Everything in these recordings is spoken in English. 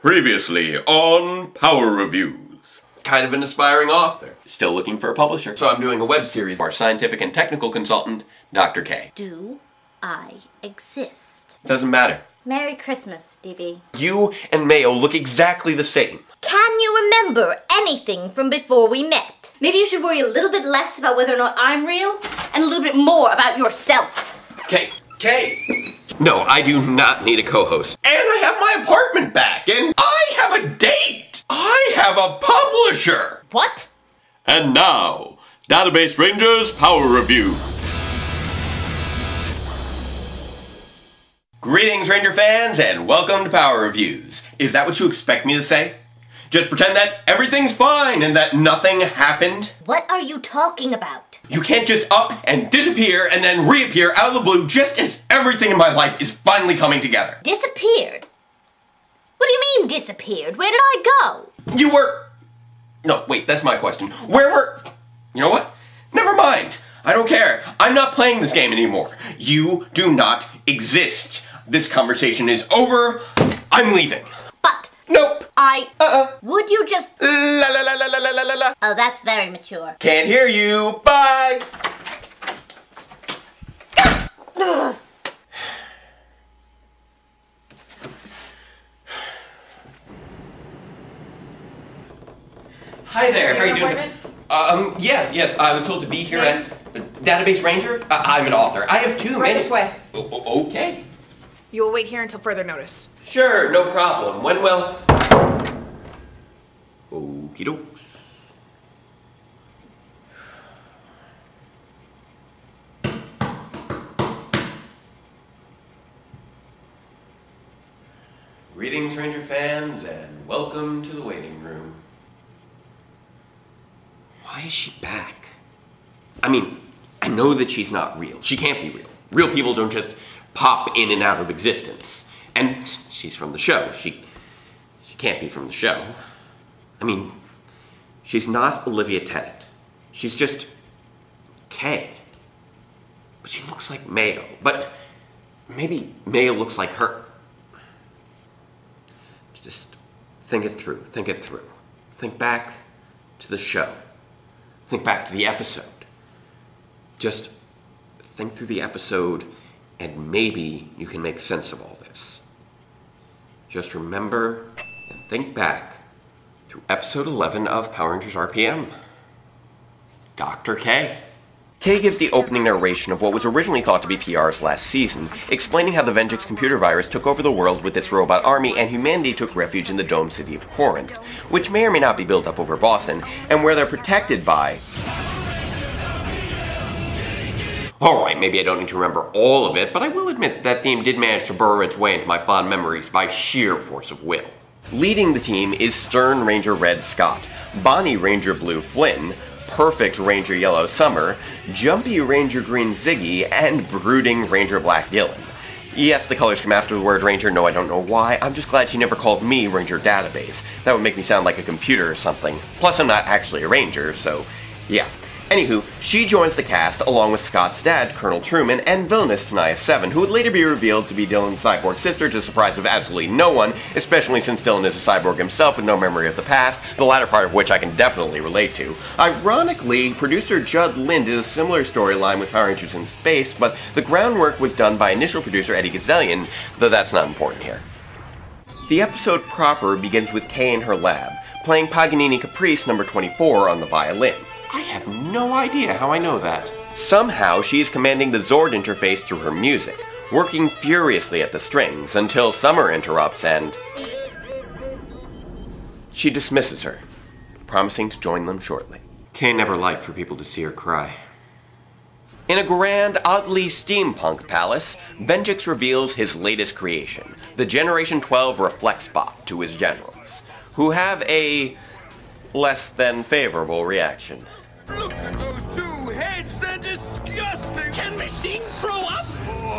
Previously on Power Reviews. Kind of an aspiring author. Still looking for a publisher. So I'm doing a web series. Our scientific and technical consultant, Dr. K. Do I exist? Doesn't matter. Merry Christmas, DB. You and Mayo look exactly the same. Can you remember anything from before we met? Maybe you should worry a little bit less about whether or not I'm real, and a little bit more about yourself. K. No, I do not need a co-host. And I have my apartment back, and I have a date! I have a publisher! What? And now, Database Rangers Power Review. Greetings, Ranger fans, and welcome to Power Reviews. Is that what you expect me to say? Just pretend that everything's fine and that nothing happened? What are you talking about? You can't just up and disappear and then reappear out of the blue just as everything in my life is finally coming together. Disappeared? What do you mean disappeared? Where did I go? You were... No, wait, that's my question. Where were... You know what? Never mind. I don't care. I'm not playing this game anymore. You do not exist. This conversation is over. I'm leaving. But... Nope. Would you just... La la la la la la la la. Oh, that's very mature. Can't hear you. Bye. Hi there. How are you doing? Yes. I was told to be here at Database Ranger. I'm an author. I have two. Right this way. Okay. You will wait here until further notice. Sure, no problem. When will... Okie dokes. Greetings, Ranger fans, and welcome to the waiting room. Why is she back? I mean, I know that she's not real. She can't be real. Real people don't just pop in and out of existence. And she's from the show. She can't be from the show. I mean, she's not Olivia Tennant. She's just Kay. But she looks like Mayo. But maybe Mayo looks like her. Just think it through. Think it through. Think back to the show. Think back to the episode. Just think through the episode, and maybe you can make sense of all this. Just remember and think back through episode 11 of Power Rangers RPM. Dr. K. Kay gives the opening narration of what was originally thought to be PR's last season, explaining how the Venjix computer virus took over the world with its robot army and humanity took refuge in the domed city of Corinth, which may or may not be built up over Boston, and where they're protected by... Alright, maybe I don't need to remember all of it, but I will admit that theme did manage to burrow its way into my fond memories by sheer force of will. Leading the team is Stern Ranger Red Scott, Bonnie Ranger Blue Flynn, Perfect Ranger Yellow Summer, Jumpy Ranger Green Ziggy, and Brooding Ranger Black Dylan. Yes, the colors come after the word Ranger, no I don't know why, I'm just glad she never called me Ranger Database. That would make me sound like a computer or something. Plus I'm not actually a ranger, so yeah. Anywho, she joins the cast along with Scott's dad, Colonel Truman, and villainous Tenaya Seven, who would later be revealed to be Dylan's cyborg sister to the surprise of absolutely no one, especially since Dylan is a cyborg himself with no memory of the past, the latter part of which I can definitely relate to. Ironically, producer Judd Lynn did a similar storyline with Power Rangers in Space, but the groundwork was done by initial producer Eddie Gazzellian, though that's not important here. The episode proper begins with Kay in her lab, playing Paganini Caprice number 24 on the violin. I have no idea how I know that. Somehow, she is commanding the Zord interface through her music, working furiously at the strings until Summer interrupts and... she dismisses her, promising to join them shortly. Kay never liked for people to see her cry. In a grand, oddly steampunk palace, Venjix reveals his latest creation, the Generation 12 Reflex Bot, to his generals, who have a less than favorable reaction. Look at those two heads, they're disgusting! Can machine throw up?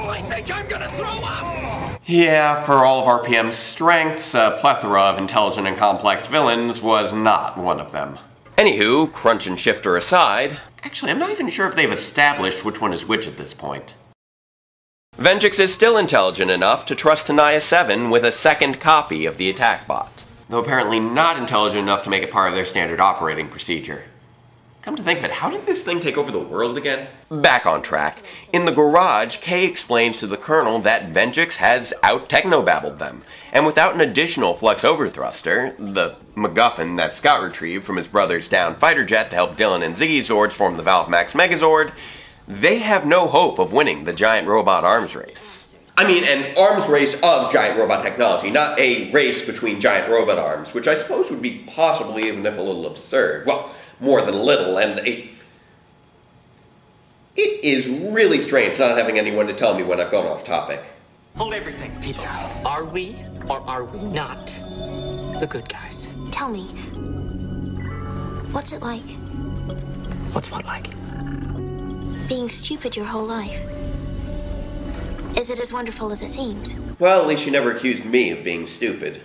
I think I'm gonna throw up! Yeah, for all of RPM's strengths, a plethora of intelligent and complex villains was not one of them. Anywho, Crunch and Shifter aside, actually I'm not even sure if they've established which one is which at this point. Venjix is still intelligent enough to trust Tenaya 7 with a second copy of the attack bot, though apparently not intelligent enough to make it part of their standard operating procedure. Come to think of it, how did this thing take over the world again? Back on track. In the garage, Kay explains to the Colonel that Venjix has out-technobabbled them, and without an additional flux overthruster, the MacGuffin that Scott retrieved from his brother's downed fighter jet to help Dylan and Ziggy Zords form the Valve Max Megazord, they have no hope of winning the giant robot arms race. I mean, an arms race of giant robot technology, not a race between giant robot arms, which I suppose would be possibly, even if a little absurd. Well, more than a little, and it is really strange not having anyone to tell me when I've gone off topic. Hold everything, people. Are we or are we not the good guys? Tell me, what's it like? What's what like? Being stupid your whole life. Is it as wonderful as it seems? Well, at least you never accused me of being stupid.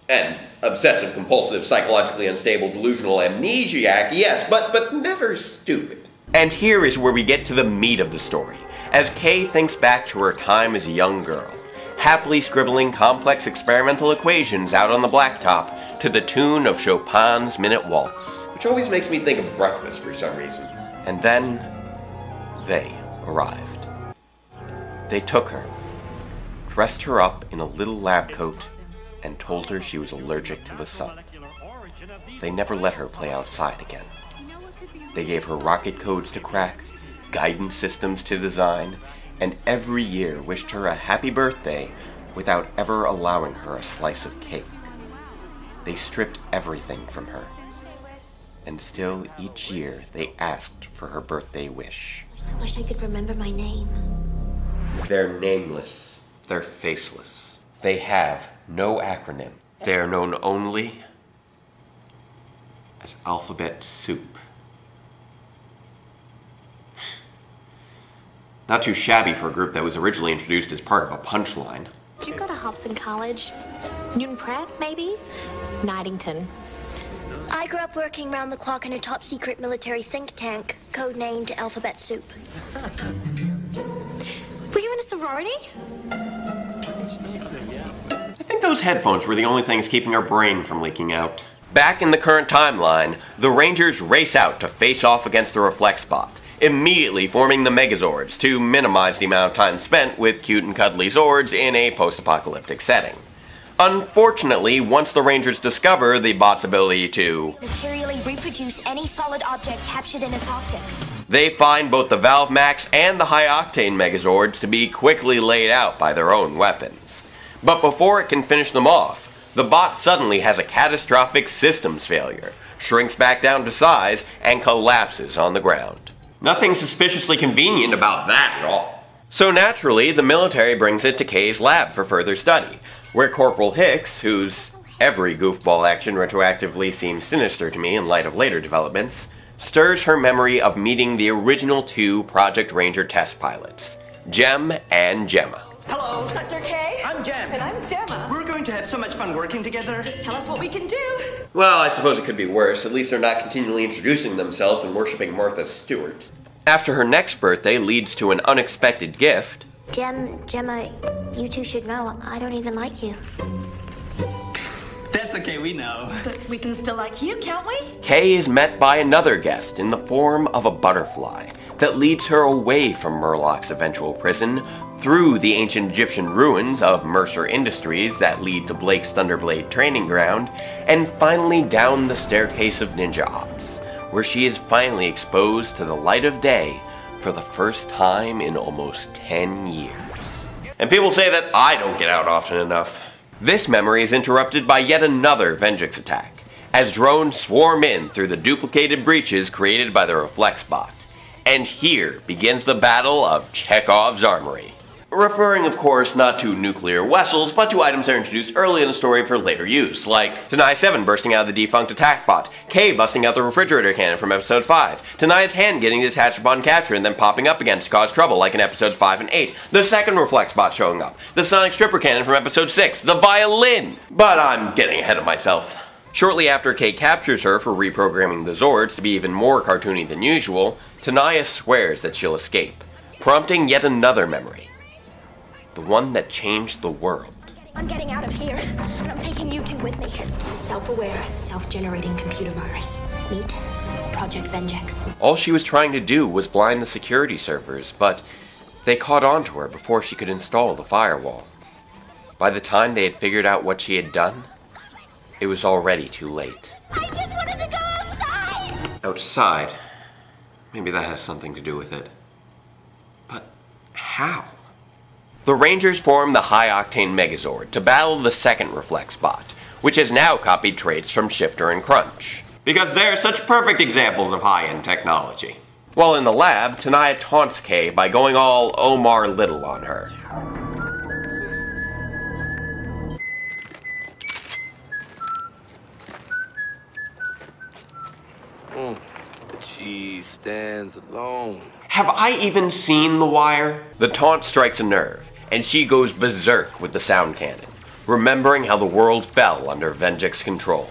And obsessive, compulsive, psychologically unstable, delusional amnesiac, yes, but never stupid. And here is where we get to the meat of the story, as Kay thinks back to her time as a young girl, happily scribbling complex experimental equations out on the blacktop to the tune of Chopin's Minute Waltz. Which always makes me think of breakfast for some reason. And then, they arrived. They took her, dressed her up in a little lab coat, and told her she was allergic to the sun. They never let her play outside again. They gave her rocket codes to crack, guidance systems to design, and every year wished her a happy birthday without ever allowing her a slice of cake. They stripped everything from her. And still, each year, they asked for her birthday wish. I wish I could remember my name. They're nameless. They're faceless. They have no acronym. They are known only as Alphabet Soup. Not too shabby for a group that was originally introduced as part of a punchline. Did you go to Hobson College? Newton Pratt, maybe? Knightington. I grew up working round the clock in a top secret military think tank, codenamed Alphabet Soup. Were you in a sorority? I think those headphones were the only things keeping our brain from leaking out. Back in the current timeline, the Rangers race out to face off against the Reflexbot, immediately forming the Megazords to minimize the amount of time spent with cute and cuddly Zords in a post-apocalyptic setting. Unfortunately, once the Rangers discover the bot's ability to materially reproduce any solid object captured in its optics, they find both the Valve Max and the high-octane Megazords to be quickly laid out by their own weapons. But before it can finish them off, the bot suddenly has a catastrophic systems failure, shrinks back down to size, and collapses on the ground. Nothing suspiciously convenient about that at all. So naturally, the military brings it to Kay's lab for further study, where Corporal Hicks, whose every goofball action retroactively seems sinister to me in light of later developments, stirs her memory of meeting the original two Project Ranger test pilots, Jem and Gemma. Hello, Dr. K. I'm Jem. And I'm Gemma. We're going to have so much fun working together. Just tell us what we can do. Well, I suppose it could be worse. At least they're not continually introducing themselves and worshipping Martha Stewart. After her next birthday leads to an unexpected gift, Gemma, you two should know, I don't even like you. That's okay, we know. But we can still like you, can't we? Kay is met by another guest in the form of a butterfly that leads her away from Murlock's eventual prison, through the ancient Egyptian ruins of Mercer Industries that lead to Blake's Thunderblade training ground, and finally down the staircase of Ninja Ops, where she is finally exposed to the light of day for the first time in almost 10 years. And people say that I don't get out often enough. This memory is interrupted by yet another Venjix attack, as drones swarm in through the duplicated breaches created by the Reflexbot. And here begins the battle of Chekhov's Armory. Referring, of course, not to nuclear vessels, but to items that are introduced early in the story for later use, like Tenaya 7 bursting out of the defunct attack bot, Kay busting out the refrigerator cannon from episode 5, Tenaya's hand getting detached upon capture and then popping up again to cause trouble like in episodes 5 and 8, the second Reflexbot showing up, the sonic stripper cannon from episode 6, the violin! But I'm getting ahead of myself. Shortly after Kay captures her for reprogramming the Zords to be even more cartoony than usual, Tenaya swears that she'll escape, prompting yet another memory. The one that changed the world. I'm getting out of here, and I'm taking you two with me. It's a self-aware, self-generating computer virus. Meet Project Vengex. All she was trying to do was blind the security servers, but they caught on to her before she could install the firewall. By the time they had figured out what she had done, it was already too late. I just wanted to go outside! Outside? Maybe that has something to do with it. But how? The Rangers formed the high-octane Megazord to battle the second Reflex bot, which has now copied traits from Shifter and Crunch. Because they're such perfect examples of high-end technology. While in the lab, Tenaya taunts Kay by going all Omar Little on her. She stands alone. Have I even seen The Wire? The taunt strikes a nerve, and she goes berserk with the sound cannon, remembering how the world fell under Vengex control.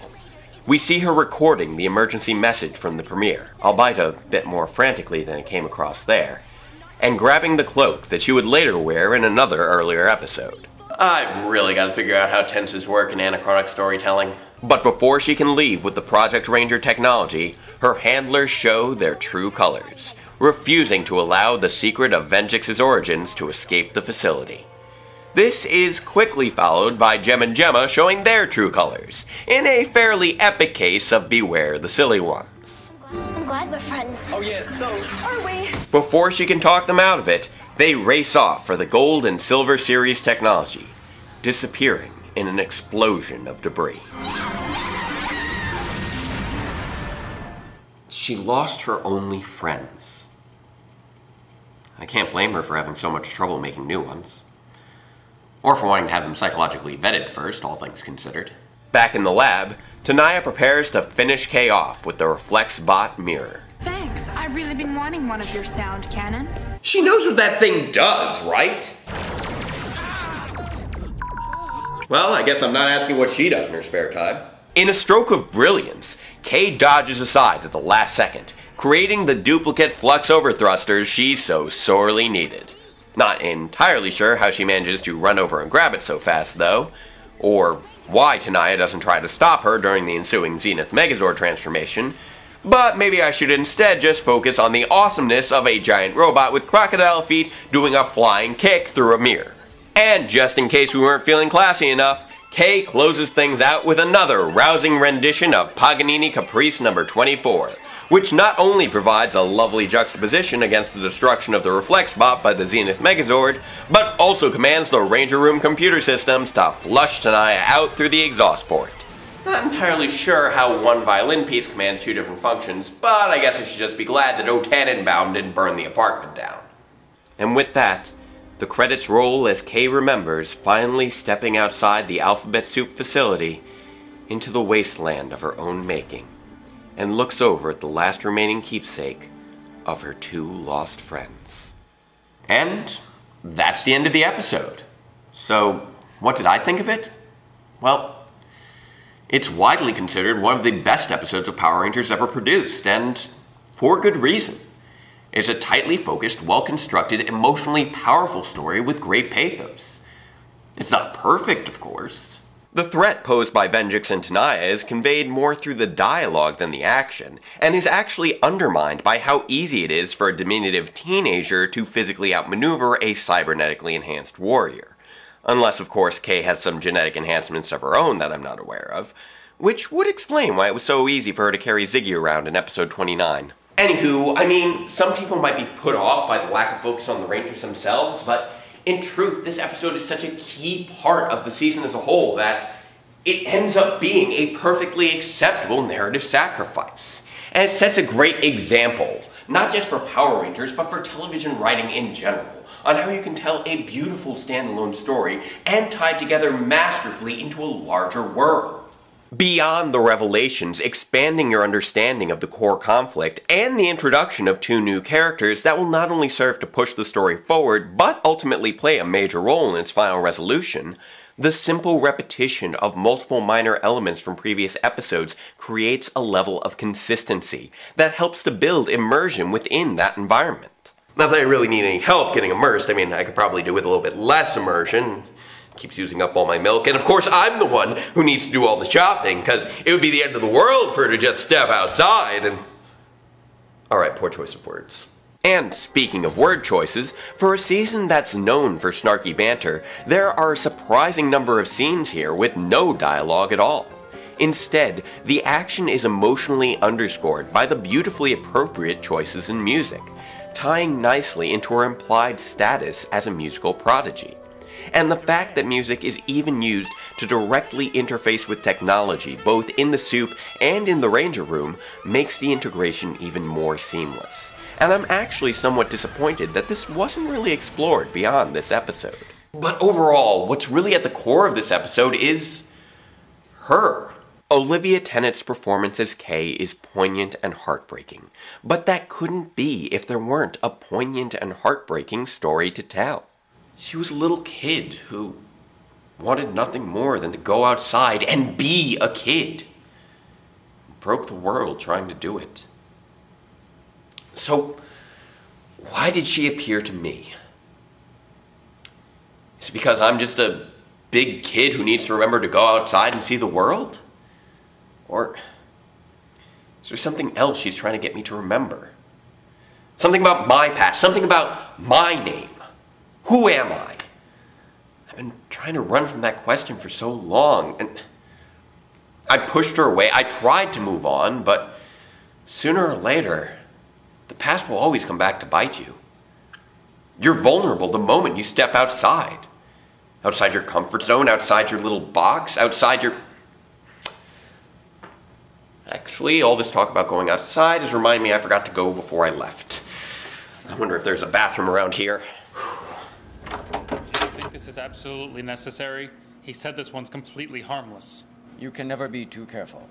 We see her recording the emergency message from the premiere, albeit a bit more frantically than it came across there, and grabbing the cloak that she would later wear in another earlier episode. I've really got to figure out how tenses work in anachronic storytelling. But before she can leave with the Project Ranger technology, her handlers show their true colors, refusing to allow the secret of Vengex's origins to escape the facility. This is quickly followed by Jem and Gemma showing their true colors, in a fairly epic case of Beware the Silly Ones. I'm glad we're friends. Oh yes, so Are we? Before she can talk them out of it, they race off for the Gold and Silver Series technology, disappearing in an explosion of debris. She lost her only friends. I can't blame her for having so much trouble making new ones. Or for wanting to have them psychologically vetted first, all things considered. Back in the lab, Tenaya prepares to finish Kay off with the Reflex Bot mirror. Thanks. I've really been wanting one of your sound cannons. She knows what that thing does, right? Well, I guess I'm not asking what she does in her spare time. In a stroke of brilliance, Kay dodges aside at the last second, creating the duplicate flux overthrusters she so sorely needed. Not entirely sure how she manages to run over and grab it so fast, though, or why Tenaya doesn't try to stop her during the ensuing Zenith Megazord transformation, but maybe I should instead just focus on the awesomeness of a giant robot with crocodile feet doing a flying kick through a mirror. And just in case we weren't feeling classy enough, Kay closes things out with another rousing rendition of Paganini Caprice No. 24, which not only provides a lovely juxtaposition against the destruction of the Reflex Bot by the Zenith Megazord, but also commands the Ranger Room computer systems to flush Tenaya out through the exhaust port. Not entirely sure how one violin piece commands two different functions, but I guess I should just be glad that O Tannenbaum didn't burn the apartment down. And with that, the credits roll as Kay remembers finally stepping outside the Alphabet Soup facility into the wasteland of her own making, and looks over at the last remaining keepsake of her two lost friends. And that's the end of the episode. So, what did I think of it? Well, it's widely considered one of the best episodes of Power Rangers ever produced, and for good reason. It's a tightly focused, well-constructed, emotionally powerful story with great pathos. It's not perfect, of course. The threat posed by Vengex and Tenaya is conveyed more through the dialogue than the action, and is actually undermined by how easy it is for a diminutive teenager to physically outmaneuver a cybernetically enhanced warrior. Unless, of course, Kay has some genetic enhancements of her own that I'm not aware of, which would explain why it was so easy for her to carry Ziggy around in episode 29. Anywho, I mean, some people might be put off by the lack of focus on the Rangers themselves, but in truth, this episode is such a key part of the season as a whole that it ends up being a perfectly acceptable narrative sacrifice. And it sets a great example, not just for Power Rangers, but for television writing in general, on how you can tell a beautiful standalone story and tie it together masterfully into a larger world. Beyond the revelations, expanding your understanding of the core conflict, and the introduction of two new characters that will not only serve to push the story forward, but ultimately play a major role in its final resolution, the simple repetition of multiple minor elements from previous episodes creates a level of consistency that helps to build immersion within that environment. Not that I really need any help getting immersed. I mean, I could probably do with a little bit less immersion. Keeps using up all my milk, and of course I'm the one who needs to do all the shopping, because it would be the end of the world for her to just step outside and... Alright, poor choice of words. And speaking of word choices, for a season that's known for snarky banter, there are a surprising number of scenes here with no dialogue at all. Instead, the action is emotionally underscored by the beautifully appropriate choices in music, tying nicely into her implied status as a musical prodigy. And the fact that music is even used to directly interface with technology, both in the soup and in the Ranger Room, makes the integration even more seamless. And I'm actually somewhat disappointed that this wasn't really explored beyond this episode. But overall, what's really at the core of this episode is... her. Olivia Tennett's performance as Kay is poignant and heartbreaking, but that couldn't be if there weren't a poignant and heartbreaking story to tell. She was a little kid who wanted nothing more than to go outside and be a kid. Broke the world trying to do it. So, why did she appeal to me? Is it because I'm just a big kid who needs to remember to go outside and see the world? Or is there something else she's trying to get me to remember? Something about my past, something about my name. Who am I? I've been trying to run from that question for so long, and I pushed her away. I tried to move on, but sooner or later, the past will always come back to bite you. You're vulnerable the moment you step outside. Outside your comfort zone, outside your little box, outside your... Actually, all this talk about going outside has reminded me I forgot to go before I left. I wonder if there's a bathroom around here. I think this is absolutely necessary. He said this one's completely harmless. You can never be too careful.